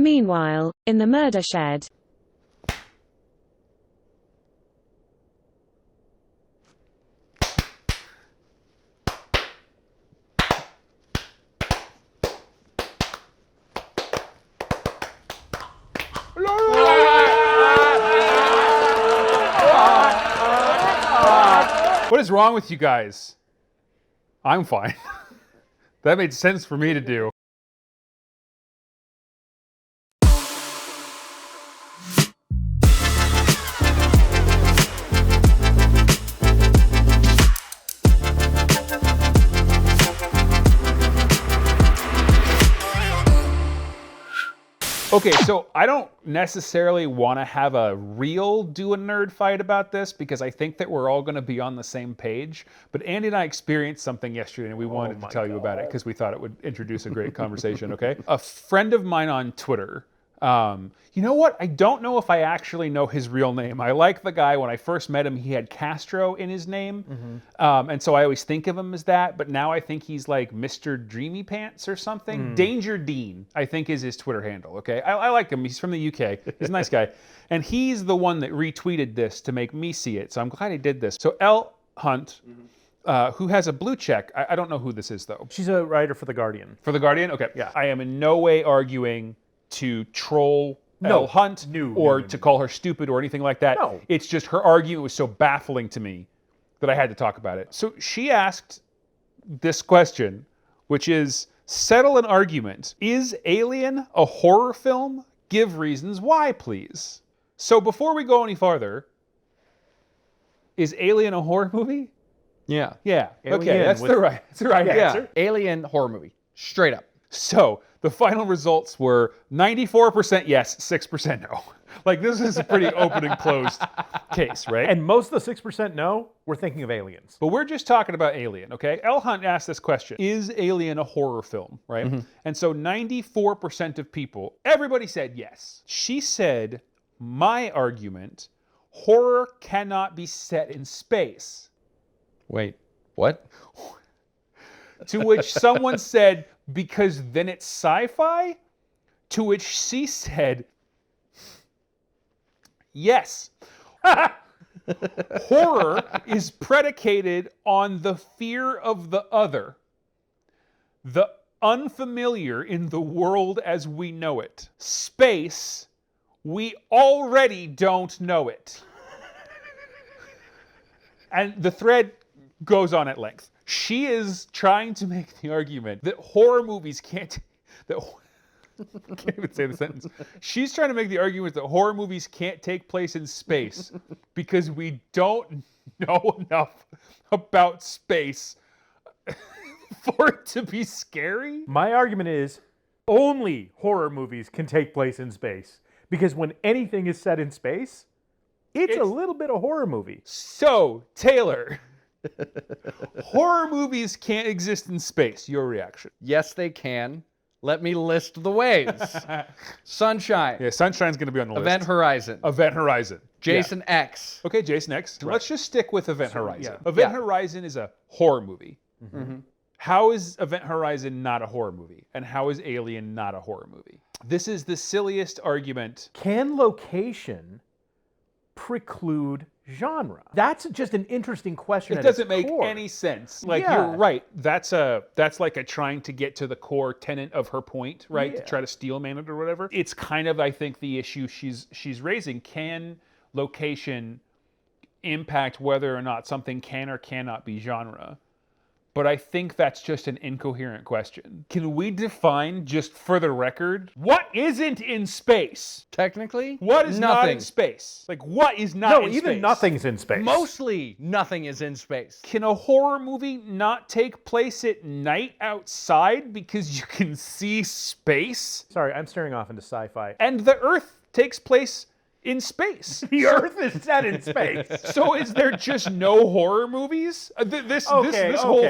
Meanwhile, in the murder shed. What is wrong with you guys? I'm fine. That made sense for me to do. Okay, so I don't necessarily want to have a real do a nerd fight about this because I think that we're all going to be on the same page. But Andy and I experienced something yesterday and we wanted to tell you about it because we thought it would introduce a great conversation, okay? A friend of mine on Twitter, you know what? I don't know if I actually know his real name. I like the guy. When I first met him, he had Castro in his name. And so I always think of him as that. But now I think he's like Mr. Dreamy Pants or something. Danger Dean, I think, is his Twitter handle, okay? I like him. He's from the UK. He's a nice guy. And he's the one that retweeted this to make me see it. So I'm glad he did this. So L. Hunt, who has a blue check. I don't know who this is, though. She's a writer for The Guardian. For The Guardian? Okay. Yeah. I am in no way arguing to troll Elle Hunt or to call her stupid or anything like that. No. It's just her argument was so baffling to me that I had to talk about it. So she asked this question, which is, settle an argument. Is Alien a horror film? Give reasons why, please. So before we go any farther, is Alien a horror movie? Yeah. Yeah. Okay, Alien that's with- the right answer. Alien horror movie. Straight up. So the final results were 94% yes, 6% no. Like, this is a pretty open and closed case, right? And most of the 6% no, we're thinking of Aliens. But we're just talking about Alien, okay? Elle Hunt asked this question, is Alien a horror film, right? And so 94% of people, everybody said yes. She said, my argument, horror cannot be set in space. Wait, what? To which someone said, because then it's sci-fi? To which she said, yes. Horror is predicated on the fear of the other, the unfamiliar in the world as we know it. Space, we already don't know it. And the thread goes on at length. She is trying to make the argument that horror movies can't... I can't even say the sentence. She's trying to make the argument that horror movies can't take place in space because we don't know enough about space for it to be scary. My argument is only horror movies can take place in space. Because when anything is set in space, it's a little bit of horror movie. So, Taylor, horror movies can't exist in space. Your reaction? Yes, they can. Let me list the ways. Sunshine. Yeah, Sunshine's going to be on the list. Event Horizon. Event Horizon. Jason X. Okay, Jason X. Let's just stick with Event Horizon. yeah. Event Horizon is a horror movie. How is Event Horizon not a horror movie? And how is Alien not a horror movie? This is the silliest argument. Can location preclude genre? That's just an interesting question. It doesn't make any sense. Like, Yeah. you're right. That's like a trying to get to the core tenet of her point, right? To try to steelman it or whatever. It's kind of, I think, the issue she's raising. Can location impact whether or not something can or cannot be genre? But I think that's just an incoherent question. Can we define, just for the record, what isn't in space? Technically, What is not in nothing. space? Like, what is not in No, even space? nothing's in space. Mostly nothing is in space. Can a horror movie not take place at night outside because you can see space? Sorry, I'm staring off into sci-fi. And the Earth takes place in space. The Earth is set in space. So is there just no horror movies? This whole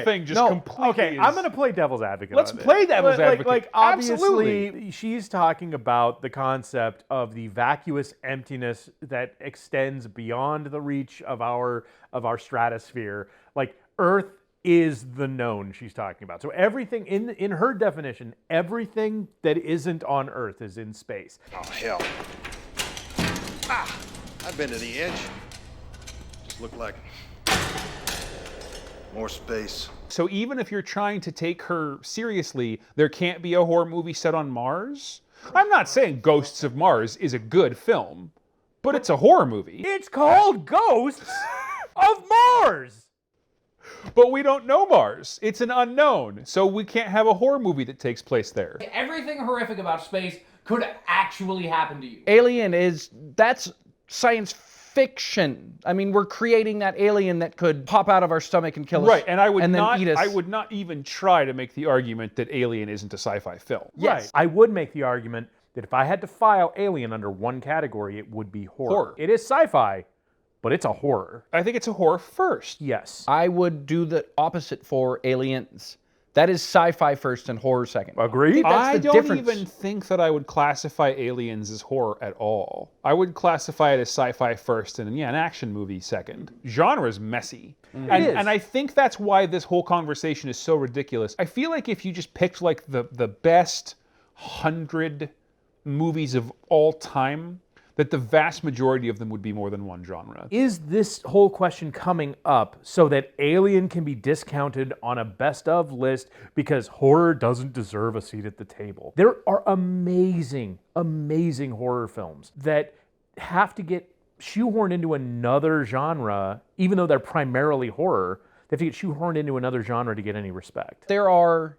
thing just completely Okay, is... I'm going to play devil's advocate. Let's on this. play devil's advocate. Like obviously, Absolutely. she's talking about the concept of the vacuous emptiness that extends beyond the reach of our stratosphere. Like Earth is the known she's talking about. So everything, in her definition, everything that isn't on Earth is in space. Oh, hell. Ah! I've been to the edge. Just looked like more space. So even if you're trying to take her seriously, there can't be a horror movie set on Mars? I'm not saying Ghosts of Mars is a good film, but it's a horror movie. It's called Ghosts of Mars! But we don't know Mars. It's an unknown. So we can't have a horror movie that takes place there. Everything horrific about space could actually happen to you. Alien that's science fiction. I mean, we're creating that alien that could pop out of our stomach and kill us. Right, and I would then not eat us. I would not even try to make the argument that Alien isn't a sci-fi film. Yes. Right. I would make the argument that if I had to file Alien under one category, it would be horror. Horror. It is sci-fi, but it's a horror. I think it's a horror first. Yes. I would do the opposite for Aliens. That is sci-fi first and horror second. Agreed? That's I the don't difference. even think that I would classify Aliens as horror at all. I would classify it as sci-fi first and an action movie second. Genre is messy. And, is. and I think that's why this whole conversation is so ridiculous. I feel like if you just picked like the best 100 movies of all time, that the vast majority of them would be more than one genre. Is this whole question coming up so that Alien can be discounted on a best of list because horror doesn't deserve a seat at the table? There are amazing, amazing horror films that have to get shoehorned into another genre, even though they're primarily horror. They have to get shoehorned into another genre to get any respect. There are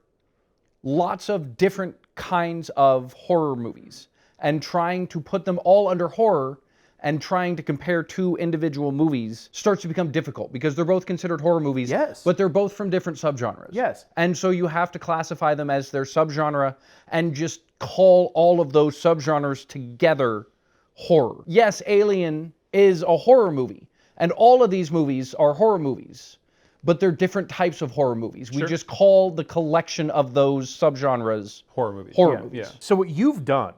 lots of different kinds of horror movies, and trying to put them all under horror and trying to compare two individual movies starts to become difficult because they're both considered horror movies, Yes. but they're both from different subgenres. Yes. And so you have to classify them as their subgenre and just call all of those subgenres together horror. Yes, Alien is a horror movie, and all of these movies are horror movies, but they're different types of horror movies. We just call the collection of those subgenres Horror movies. horror movies. Yeah. So what you've done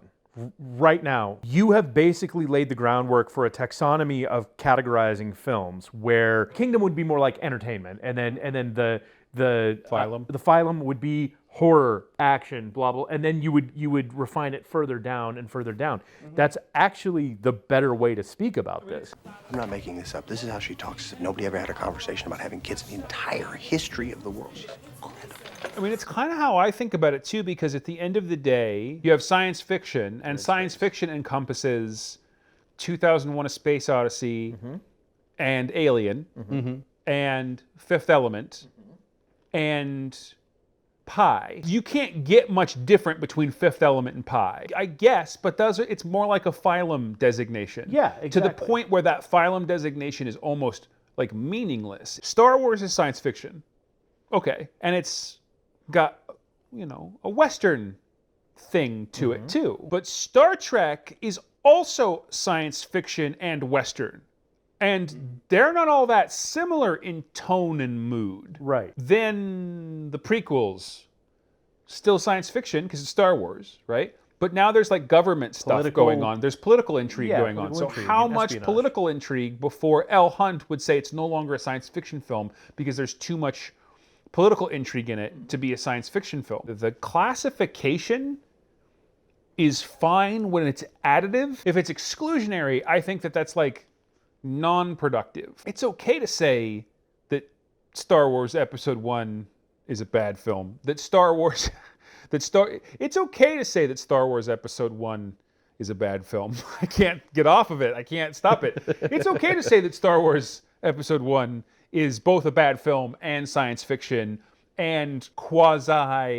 right now, you have basically laid the groundwork for a taxonomy of categorizing films where Kingdom would be more like entertainment, and then the Phylum. the phylum would be horror, action, blah blah, and then you would refine it further down and further down. That's actually the better way to speak about this. I'm not making this up. This is how she talks as if nobody ever had a conversation about having kids in the entire history of the world. She's incredible. I mean, it's kind of how I think about it too, because at the end of the day, you have science fiction, and science fiction encompasses 2001: A Space Odyssey, and Alien, and Fifth Element, and Pi. You can't get much different between Fifth Element and Pi, I guess, but it's more like a phylum designation. Yeah, To the exactly. point where that phylum designation is almost like meaningless. Star Wars is science fiction. Okay. And it's got, a Western thing to it too. But Star Trek is also science fiction and Western. And they're not all that similar in tone and mood. Right. Then the prequels, still science fiction because it's Star Wars, right? But now there's like government stuff Political- going on. There's political intrigue Yeah, going on. political So intrigue how and much espionage. political intrigue before L. Hunt would say it's no longer a science fiction film because there's too much political intrigue in it to be a science fiction film? The classification is fine when it's additive. If it's exclusionary, I think that's like non-productive. It's okay to say that Star Wars Episode 1 is a bad film. It's okay to say that Star Wars Episode 1 is a bad film. I can't get off of it. I can't stop it. It's okay to say that Star Wars Episode 1 is both a bad film and science fiction and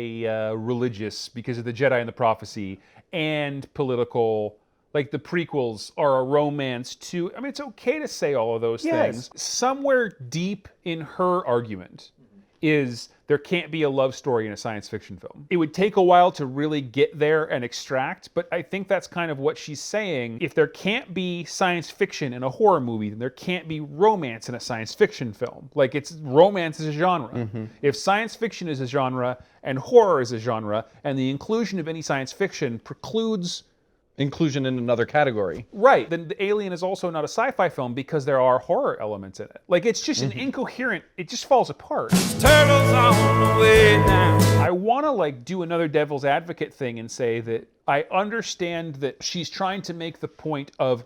quasi-religious because of the Jedi and the prophecy, and political. Like the prequels are a romance too. I mean, it's okay to say all of those things. Somewhere deep in her argument is there can't be a love story in a science fiction film. It would take a while to really get there and extract, but I think that's kind of what she's saying. If there can't be science fiction in a horror movie, then there can't be romance in a science fiction film. Like romance is a genre. If science fiction is a genre and horror is a genre, and the inclusion of any science fiction precludes inclusion in another category. Right. Then the Alien is also not a sci-fi film because there are horror elements in it. Like, it's just an incoherent, it just falls apart. Turtles on the way now. I want to like do another devil's advocate thing and say that I understand that she's trying to make the point of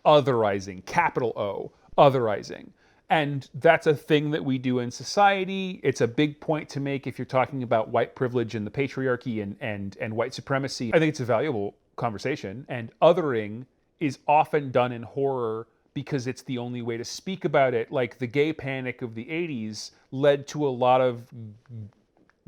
otherizing, capital O, otherizing. And that's a thing that we do in society. It's a big point to make if you're talking about white privilege and the patriarchy and white supremacy. I think it's a valuable conversation. And othering is often done in horror because it's the only way to speak about it. Like the gay panic of the 80s led to a lot of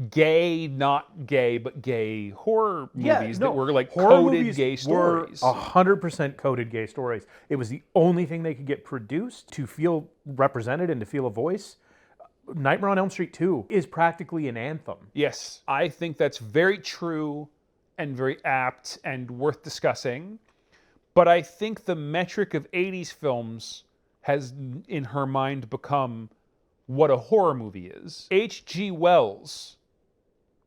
gay, not gay, but gay horror movies that were like coded gay stories. 100% coded gay stories. It was the only thing they could get produced to feel represented and to feel a voice. Nightmare on Elm Street 2 is practically an anthem. Yes, I think that's very true and very apt and worth discussing. But I think the metric of 80s films has, in her mind, become what a horror movie is. H.G. Wells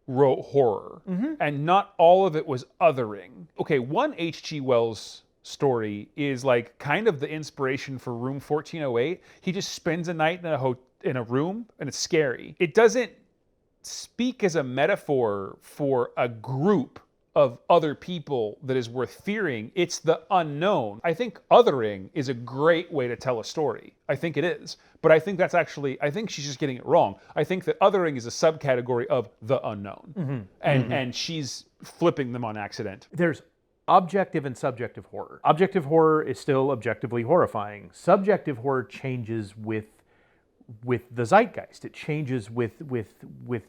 wrote horror, and not all of it was othering. Okay, one H.G. Wells story is like kind of the inspiration for Room 1408. He just spends a night in a room, and it's scary. It doesn't speak as a metaphor for a group of other people that is worth fearing. It's the unknown. I think othering is a great way to tell a story. I think it is. But I think I think she's just getting it wrong. I think that othering is a subcategory of the unknown. And she's flipping them on accident. There's objective and subjective horror. Objective horror is still objectively horrifying. Subjective horror changes with the zeitgeist. It changes with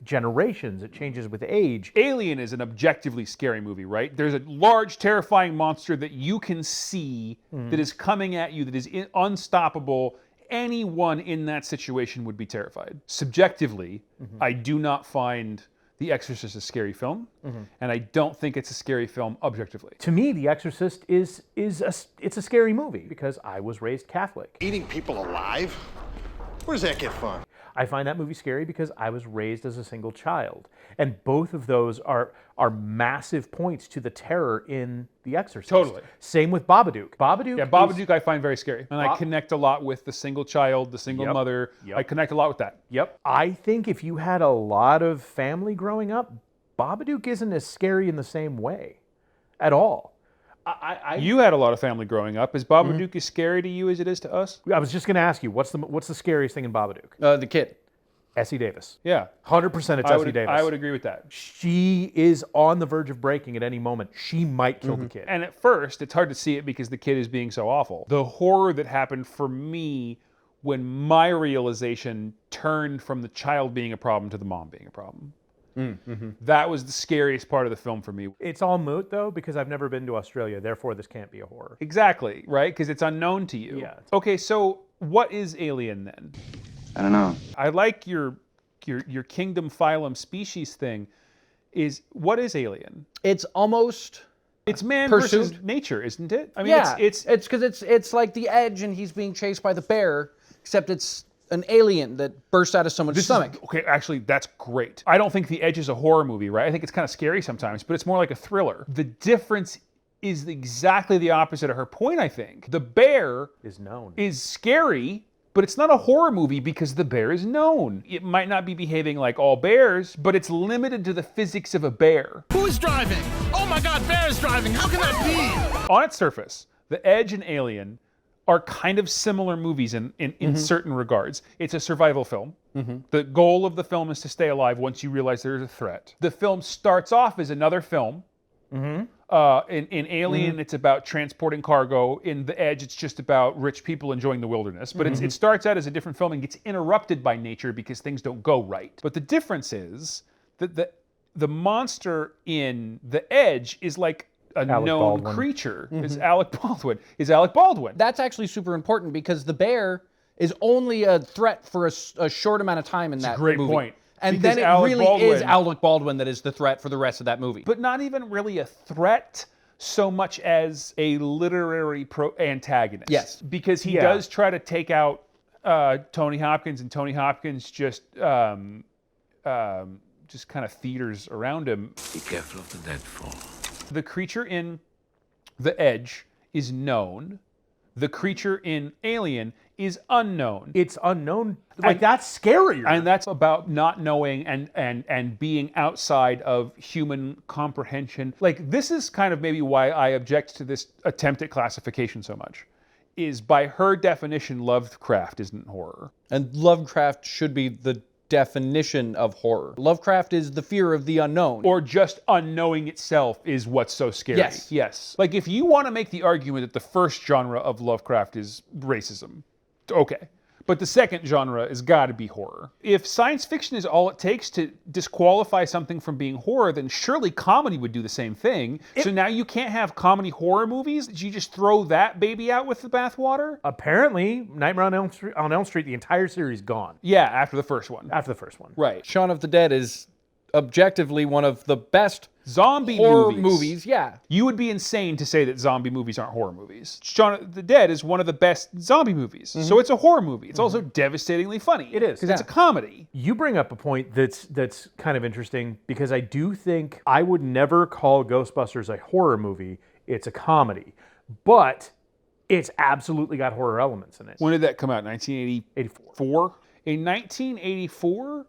generations. It changes with age. Alien is an objectively scary movie, right? There's a large, terrifying monster that you can see that is coming at you, that is unstoppable. Anyone in that situation would be terrified. Subjectively, I do not find The Exorcist a scary film, and I don't think it's a scary film objectively. To me, The Exorcist it's a scary movie because I was raised Catholic. Eating people alive? Where does that get fun? I find that movie scary because I was raised as a single child. And both of those are massive points to the terror in The Exorcist. Totally. Same with Babadook. Yeah, Babadook I find very scary. And I connect a lot with the single child, the single mother. I connect a lot with that. Yep. I think if you had a lot of family growing up, Babadook isn't as scary in the same way at all. You had a lot of family growing up. Is Babadook as scary to you as it is to us? I was just going to ask you, what's the scariest thing in Babadook? The kid. Essie Davis. Yeah. 100% it's Essie Davis. I would agree with that. She is on the verge of breaking at any moment. She might kill the kid. And at first, it's hard to see it because the kid is being so awful. The horror that happened for me when my realization turned from the child being a problem to the mom being a problem. That was the scariest part of the film for me. It's all moot, though, because I've never been to Australia. Therefore, this can't be a horror. Exactly, right? Because it's unknown to you. Yeah. Okay, so what is Alien then? I don't know. I like your kingdom, phylum, species thing. What is Alien? It's almost... It's man Pursuit. versus nature, isn't it? I mean, yeah, it's because it's like The Edge, and he's being chased by the bear, except it's an alien that bursts out of someone's stomach. Okay, actually, that's great. I don't think The Edge is a horror movie, right? I think it's kind of scary sometimes, but it's more like a thriller. The difference is exactly the opposite of her point, I think. The bear is scary, but it's not a horror movie because the bear is known. It might not be behaving like all bears, but it's limited to the physics of a bear. Who is driving? Oh my God, Bear is driving. How can that be? On its surface, The Edge and Alien are kind of similar movies in certain regards. It's a survival film. The goal of the film is to stay alive once you realize there's a threat. The film starts off as another film. In Alien, it's about transporting cargo. In The Edge, it's just about rich people enjoying the wilderness. But it starts out as a different film and gets interrupted by nature because things don't go right. But the difference is that the monster in The Edge is like a known creature. Is Alec Baldwin. That's actually super important because the bear is only a threat for a short amount of time in that movie. Great point. And Because then it Alec really Baldwin- is Alec Baldwin that is the threat for the rest of that movie. But not even really a threat so much as a literary antagonist. Yes. Because he does try to take out Tony Hopkins, and Tony Hopkins just kind of theaters around him. Be careful of the deadfall. The creature in The Edge is known. The creature in Alien is unknown. It's unknown. Like, that's scarier. And that's about not knowing and being outside of human comprehension. Like, this is kind of maybe why I object to this attempt at classification so much. Is by her definition, Lovecraft isn't horror. And Lovecraft should be the definition of horror. Lovecraft is the fear of the unknown. Or just unknowing itself is what's so scary. Yes. Yes. Like, if you want to make the argument that the first genre of Lovecraft is racism, okay. But the second genre has got to be horror. If science fiction is all it takes to disqualify something from being horror, then surely comedy would do the same thing. So now you can't have comedy horror movies? Did you just throw that baby out with the bathwater? Apparently, Nightmare on Elm Street, the entire series gone. Yeah, after the first one. After the first one. Right. Shaun of the Dead is objectively one of the best Zombie horror movies. movies. Yeah. You would be insane to say that zombie movies aren't horror movies. Shaun of the Dead is one of the best zombie movies. So it's a horror movie. It's also devastatingly funny. It is. Because it's a comedy. You bring up a point that's kind of interesting, because I do think I would never call Ghostbusters a horror movie. It's a comedy. But it's absolutely got horror elements in it. When did that come out? 1984? 84. In 1984,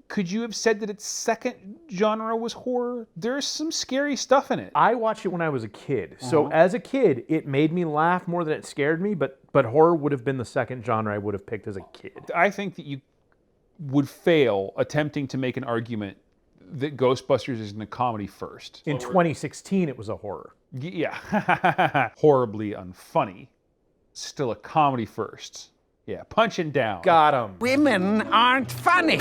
could you have said that its second genre was horror? There's some scary stuff in it. I watched it when I was a kid. So as a kid, it made me laugh more than it scared me, but horror would have been the second genre I would have picked as a kid. I think that you would fail attempting to make an argument that Ghostbusters isn't a comedy first. In 2016, it was a horror. Yeah. Horribly unfunny. Still a comedy first. Yeah, punching down. Got him. Women aren't funny.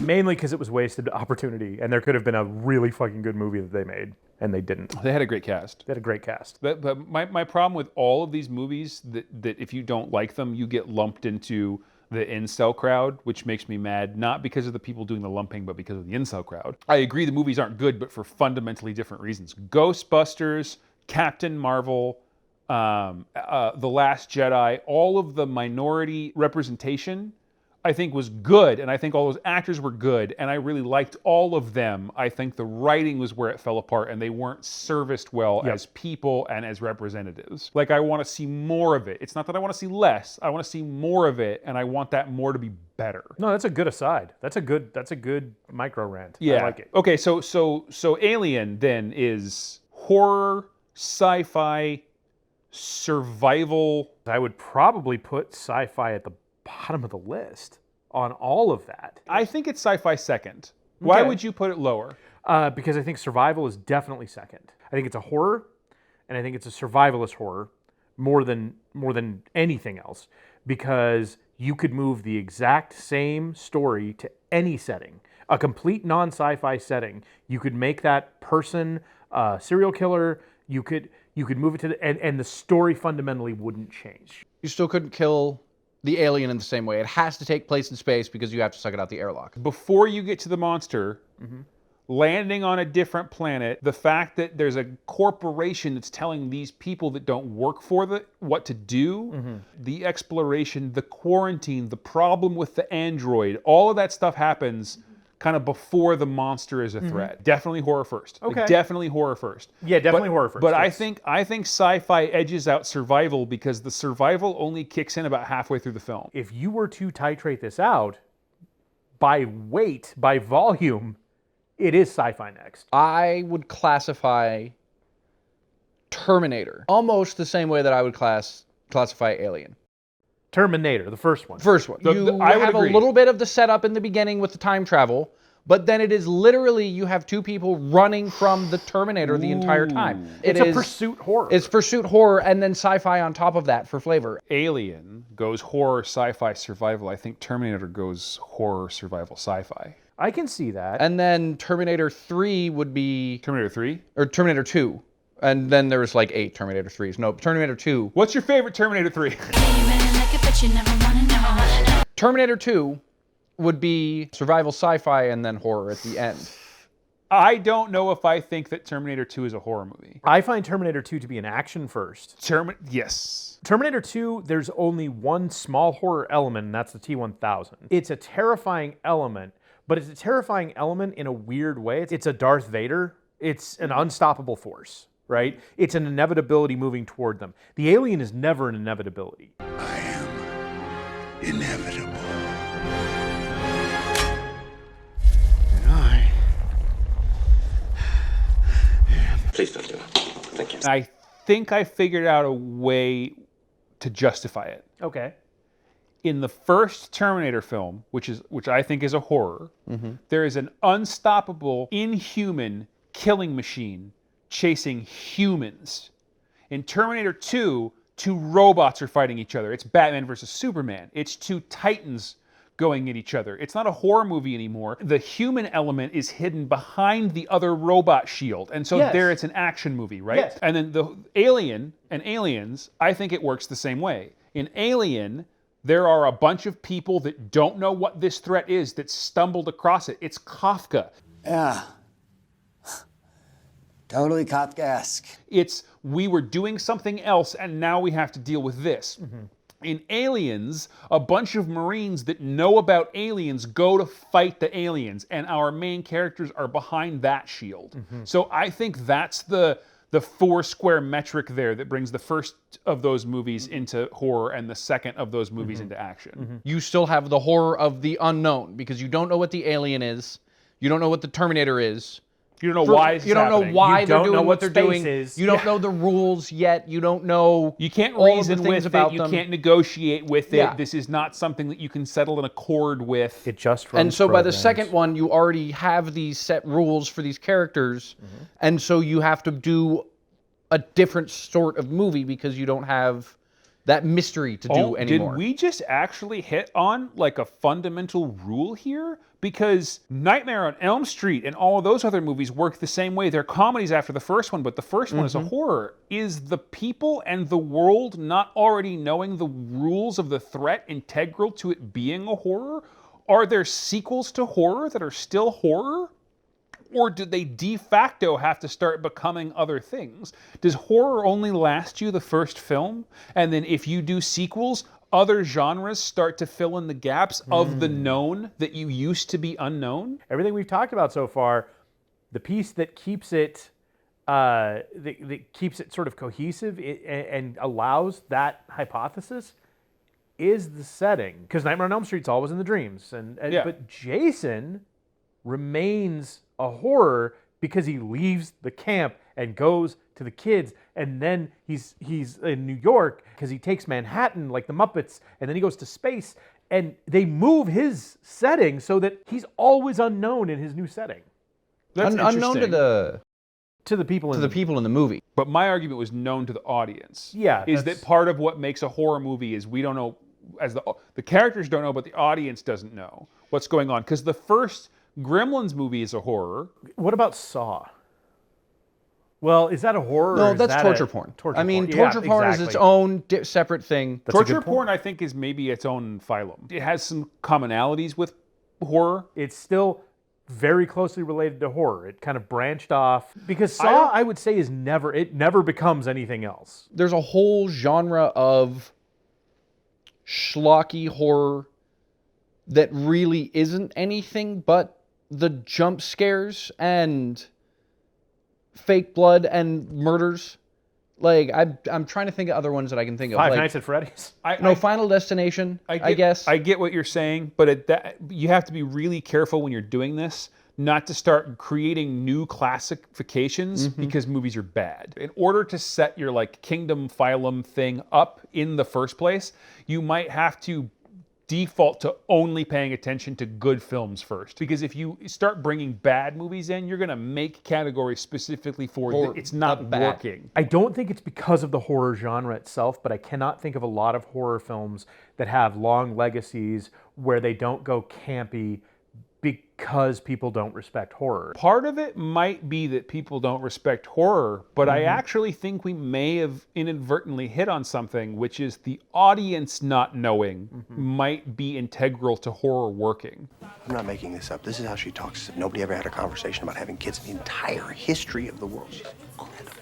Mainly because it was wasted opportunity, and there could have been a really fucking good movie that they made, and they didn't. They had a great cast. They had a great cast. But my problem with all of these movies, that if you don't like them, you get lumped into the incel crowd, which makes me mad, not because of the people doing the lumping, but because of the incel crowd. I agree the movies aren't good, but for fundamentally different reasons. Ghostbusters, Captain Marvel, The Last Jedi, all of the minority representation, I think was good, and I think all those actors were good, and I really liked all of them. I think the writing was where it fell apart, and they weren't serviced well as people and as representatives. Like, I want to see more of it. It's not that I want to see less. I want to see more of it, and I want that more to be better. No, that's a good aside. That's a good micro rant. Yeah. I like it. Okay, so Alien then is horror, sci-fi, survival. I would probably put sci-fi at the bottom of the list on all of that. I think it's sci-fi second. Why Okay. would you put it lower? Because I think survival is definitely second. I think it's a horror, and I think it's a survivalist horror more than anything else, because you could move the exact same story to any setting, a complete non-sci-fi setting. You could make that person a serial killer. You could move it to and the story fundamentally wouldn't change. You still couldn't kill the alien in the same way. It has to take place in space because you have to suck it out the airlock. Before you get to the monster, landing on a different planet, the fact that there's a corporation that's telling these people that don't work for what to do, the exploration, the quarantine, the problem with the android, all of that stuff happens kind of before the monster is a threat. Definitely horror first. Like, Okay. definitely horror first. Yeah, definitely horror first, But yes. I think sci-fi edges out survival because the survival only kicks in about halfway through the film. If you were to titrate this out by weight, by volume, it is sci-fi next. I would classify Terminator almost the same way that I would classify Alien. Terminator, the first one. First one. You I would have agree. a little bit of the setup in the beginning with the time travel, but then it is literally you have two people running from the Terminator the entire time. It's a pursuit horror. It's pursuit horror and then sci-fi on top of that for flavor. Alien goes horror, sci-fi, survival. I think Terminator goes horror, survival, sci-fi. I can see that. And then Terminator 3 would be, Terminator 3? or Terminator 2. And then there was like 8 Terminator 3s. No, Terminator 2. What's your favorite Terminator 3? Terminator 2 would be survival sci-fi and then horror at the end. I don't know if I think that Terminator 2 is a horror movie. I find Terminator 2 to be an action first. Yes. Terminator 2, there's only one small horror element, and that's the T-1000. It's a terrifying element, but it's a terrifying element in a weird way. It's a Darth Vader. It's an unstoppable force. right? It's an inevitability moving toward them. The alien is never an inevitability. I am inevitable. And I... Please don't do it. Thank you. I think I figured out a way to justify it. Okay. In the first Terminator film, which I think is a horror, there is an unstoppable, inhuman killing machine chasing humans. In Terminator 2, two robots are fighting each other. It's Batman versus Superman. It's two titans going at each other. It's not a horror movie anymore. The human element is hidden behind the other robot shield. And so Yes. there it's an action movie, right? Yes. And then the Alien and Aliens, I think it works the same way. In Alien, there are a bunch of people that don't know what this threat is that stumbled across it. It's Kafka. Yeah. Totally Kafkaesque. It's we were doing something else and now we have to deal with this. In Aliens, a bunch of Marines that know about aliens go to fight the aliens, and our main characters are behind that shield. So I think that's the four square metric there that brings the first of those movies into horror and the second of those movies into action. You still have the horror of the unknown because you don't know what the alien is. You don't know what the Terminator is. You don't know why it's You don't know happening. why You they're don't know doing what what they're space doing. is. You don't Yeah. know the rules yet. You don't know. You can't all of the reason things with about it. You them. can't negotiate with it. Yeah. This is not something that you can settle an accord with. It just runs And so by the programs. second one, you already have these set rules for these characters, and so you have to do a different sort of movie because you don't have that mystery to do anymore. Did we just actually hit on like a fundamental rule here? Because Nightmare on Elm Street and all of those other movies work the same way. They're comedies after the first one, but the first one is a horror. Is the people and the world not already knowing the rules of the threat integral to it being a horror? Are there sequels to horror that are still horror? Or do they de facto have to start becoming other things? Does horror only last you the first film? And then if you do sequels, other genres start to fill in the gaps of the known that you used to be unknown? Everything we've talked about so far, the piece that keeps it that keeps it sort of cohesive and allows that hypothesis is the setting. Because Nightmare on Elm Street's always in the dreams, Yeah. but Jason remains a horror because he leaves the camp and goes to the kids, and then he's in New York because he takes Manhattan like the Muppets, and then he goes to space, and they move his setting so that he's always unknown in his new setting That's unknown to interesting. to the people in the people in the movie. But my argument was known to the audience. Yeah, Is that's- that part of what makes a horror movie is we don't know, as the characters don't know, but the audience doesn't know what's going on. Because the first Gremlins movie is a horror. What about Saw? Well, is that a horror? or No, is that's that torture a- porn. Torture I mean, porn. Yeah, torture porn is its exactly. own separate thing. That's a Torture good point. porn, I think, is maybe its own phylum. It has some commonalities with horror. It's still very closely related to horror. It kind of branched off because I Saw, don't- I would say, is never becomes anything else. There's a whole genre of schlocky horror that really isn't anything but the jump scares and fake blood and murders. Like I'm trying to think of other ones that I can think of. Five like, Nights at Freddy's. Final Destination. I guess. I get what you're saying, but you have to be really careful when you're doing this not to start creating new classifications because movies are bad. In order to set your like kingdom phylum thing up in the first place, you might have to default to only paying attention to good films first. Because if you start bringing bad movies in, you're going to make categories specifically for that it's not bad. working. I don't think it's because of the horror genre itself, but I cannot think of a lot of horror films that have long legacies where they don't go campy because people don't respect horror. Part of it might be that people don't respect horror, but I actually think we may have inadvertently hit on something, which is the audience not knowing might be integral to horror working. I'm not making this up. This is how she talks as if nobody ever had a conversation about having kids in the entire history of the world. She's incredible.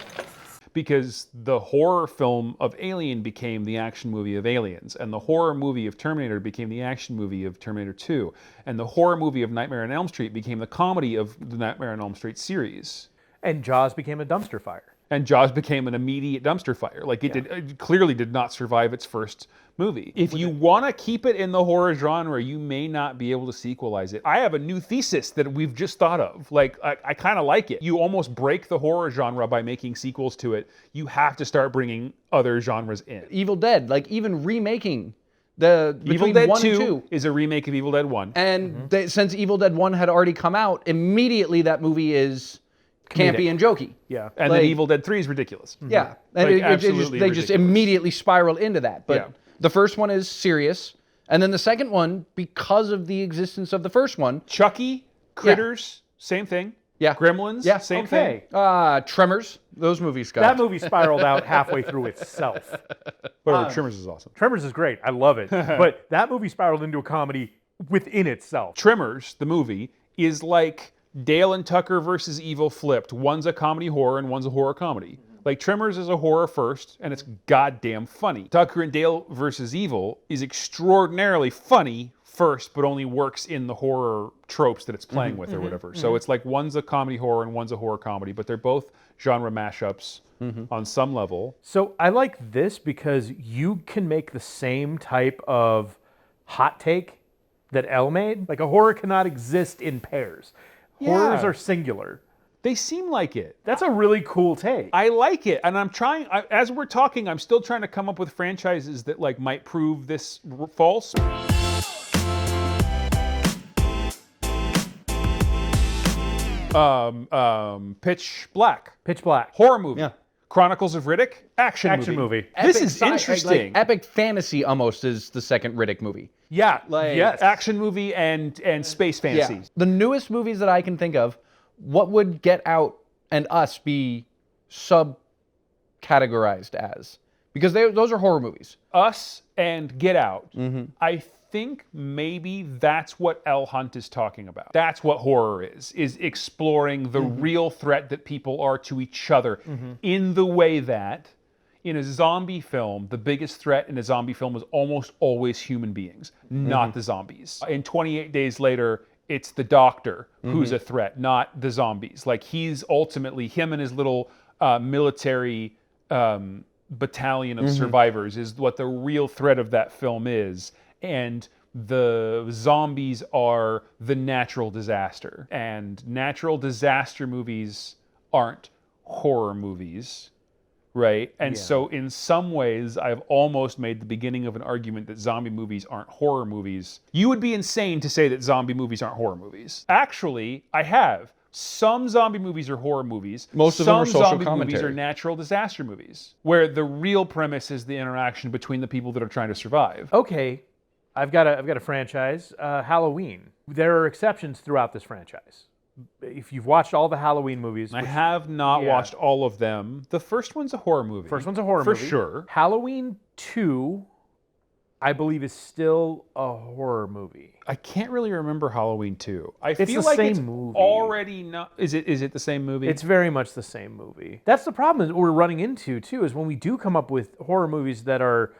Because the horror film of Alien became the action movie of Aliens, and the horror movie of Terminator became the action movie of Terminator 2, and the horror movie of Nightmare on Elm Street became the comedy of the Nightmare on Elm Street series. And Jaws became a dumpster fire. And Jaws became an immediate dumpster fire. Like it clearly did not survive its first movie. If you want to keep it in the horror genre, you may not be able to sequelize it. I have a new thesis that we've just thought of. Like, I kind of like it. You almost break the horror genre by making sequels to it. You have to start bringing other genres in. Evil Dead, like even remaking the Evil between Dead 1 and 2 2. is a remake of Evil Dead 1. And since Evil Dead 1 had already come out, immediately that movie is campy and jokey. Yeah. And like- then Evil Dead 3 is ridiculous. Yeah. And Like, they absolutely just ridiculous. immediately spiral into that. But Yeah. the first one is serious. And then the second one, because of the existence of the first one, Chucky, Critters, same thing. Yeah. Gremlins, Yeah, same okay. thing. Tremors, those movies got That movie spiraled out halfway through itself. Whatever, Tremors is awesome. Tremors is great. I love it. But that movie spiraled into a comedy within itself. Tremors, the movie, is like Dale and Tucker versus Evil flipped. One's a comedy horror and one's a horror comedy. Like Tremors is a horror first, and it's goddamn funny. Tucker and Dale versus Evil is extraordinarily funny first, but only works in the horror tropes that it's playing with or whatever. So it's like one's a comedy horror and one's a horror comedy, but they're both genre mashups on some level. So I like this because you can make the same type of hot take that Elle made. Like a horror cannot exist in pairs. Horrors Yeah. are singular. They seem like it. That's a really cool take. I like it, and I'm trying. As we're talking, I'm still trying to come up with franchises that like might prove this false. Pitch Black, Pitch Black. horror movie. Yeah. Chronicles of Riddick, action movie. This Epic is sci- interesting. Like epic fantasy almost is the second Riddick movie. Yeah. Like- yes. Action movie and space fantasy. The newest movies that I can think of, what would Get Out and Us be sub-categorized as? Because those are horror movies. Us and Get Out. I think maybe that's what Elle Hunt is talking about. That's what horror is exploring the real threat that people are to each other in the way that in a zombie film, the biggest threat in a zombie film is almost always human beings, not the zombies. In 28 Days Later, it's the doctor who's a threat, not the zombies. Like he's ultimately, him and his little military battalion of survivors is what the real threat of that film is. And the zombies are the natural disaster. And natural disaster movies aren't horror movies, right? And so in some ways, I've almost made the beginning of an argument that zombie movies aren't horror movies. You would be insane to say that zombie movies aren't horror movies. Actually, I have. Some zombie movies are horror movies. Most of them are Some social zombie movies commentary. are natural disaster movies, where the real premise is the interaction between the people that are trying to survive. Okay, I've got a franchise, Halloween. There are exceptions throughout this franchise. If you've watched all the Halloween movies, I which- have not watched all of them. The first one's a horror movie. First one's a horror for movie. sure. Halloween 2, I believe, is still a horror movie. I can't really remember Halloween 2. I It's feel the like same it's movie. already not. Is it the same movie? It's very much the same movie. That's the problem that we're running into too. Is when we do come up with horror movies that are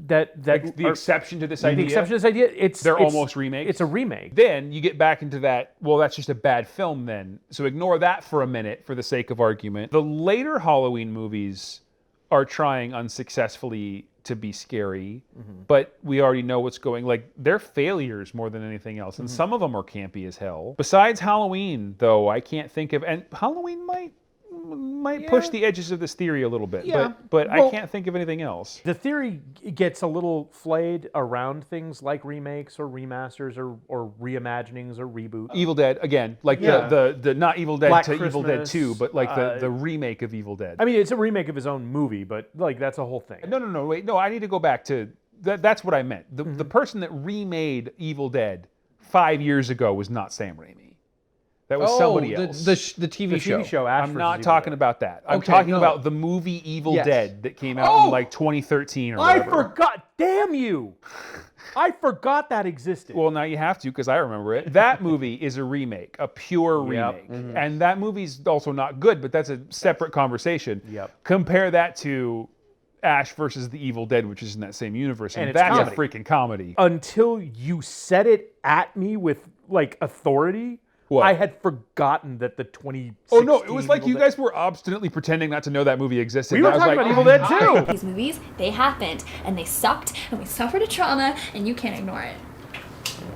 like the are- exception to this the idea. exception to this idea. They're it's almost remakes. It's a remake. Then you get back into that, well, that's just a bad film then. So ignore that for a minute for the sake of argument. The later Halloween movies are trying unsuccessfully to be scary, but we already know what's going, like they're failures more than anything else. And some of them are campy as hell. Besides Halloween, though, I can't think of, and Halloween might push the edges of this theory a little bit, but I can't think of anything else. The theory gets a little flayed around things like remakes or remasters or reimaginings or reboots. Evil Dead again, like Yeah. the not Evil Dead Black to Evil Dead Christmas, 2, but like the remake of Evil Dead. I mean, it's a remake of his own movie, but like that's a whole thing. No, wait, no, I need to go back to that's what I meant. The person that remade Evil Dead 5 years ago was not Sam Raimi. That was somebody else. The TV show. TV show. Ash I'm versus not Evil talking Dead. about that. I'm Okay, talking no. about the movie Evil Yes. Dead that came out in like 2013 or I whatever. forgot. Damn you! I forgot that existed. Well, now you have to because I remember it. That movie is a remake, a pure remake. And that movie's also not good, but that's a separate conversation. Yep. Compare that to Ash versus the Evil Dead, which is in that same universe. And it's that's comedy. a freaking comedy. Until you said it at me with like authority, What? I had forgotten that the 2016 Oh no, it was like Evil you Dead- guys were obstinately pretending not to know that movie existed. We were And I was talking like, about Evil Dead too. These movies, they happened, and they sucked, and we suffered a trauma, and you can't ignore it.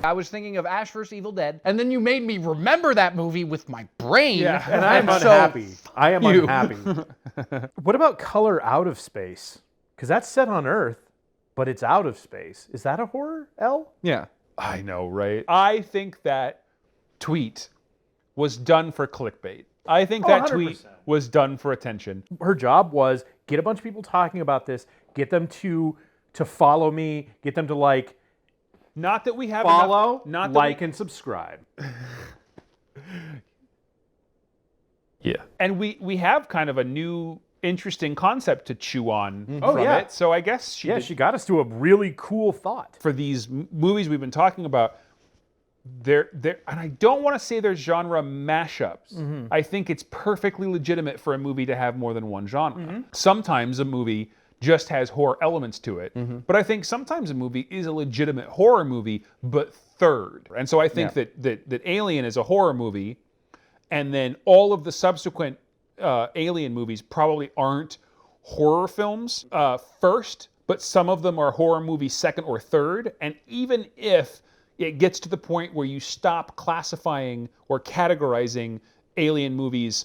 I was thinking of Ash vs. Evil Dead, and then you made me remember that movie with my brain. Yeah. And I am So, unhappy. I am you. unhappy. What about Color Out of Space? Because that's set on Earth, but it's out of space. Is that a horror, L? Yeah. I know, right? I think that tweet was done for clickbait. I think that tweet 100%. was done for attention. Her job was get a bunch of people talking about this, get them to follow me, get them to like, Not that we have follow, enough, not that like, and subscribe. Yeah. And we have kind of a new interesting concept to chew on Oh, from yeah. it. So I guess she Yeah, did- she got us to a really cool thought. for these movies we've been talking about, and I don't want to say they're genre mashups. I think it's perfectly legitimate for a movie to have more than one genre. Sometimes a movie just has horror elements to it, but I think sometimes a movie is a legitimate horror movie, but third. And so I think that Alien is a horror movie, and then all of the subsequent Alien movies probably aren't horror films first, but some of them are horror movies second or third. And even if it gets to the point where you stop classifying or categorizing Alien movies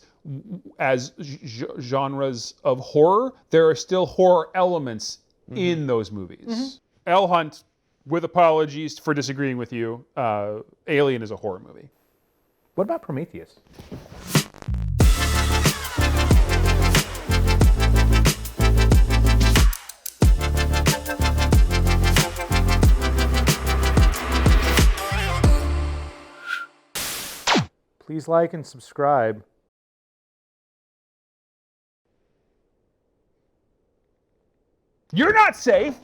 as genres of horror, there are still horror elements in those movies. L. Hunt, with apologies for disagreeing with you, Alien is a horror movie. What about Prometheus? Please like and subscribe. You're not safe!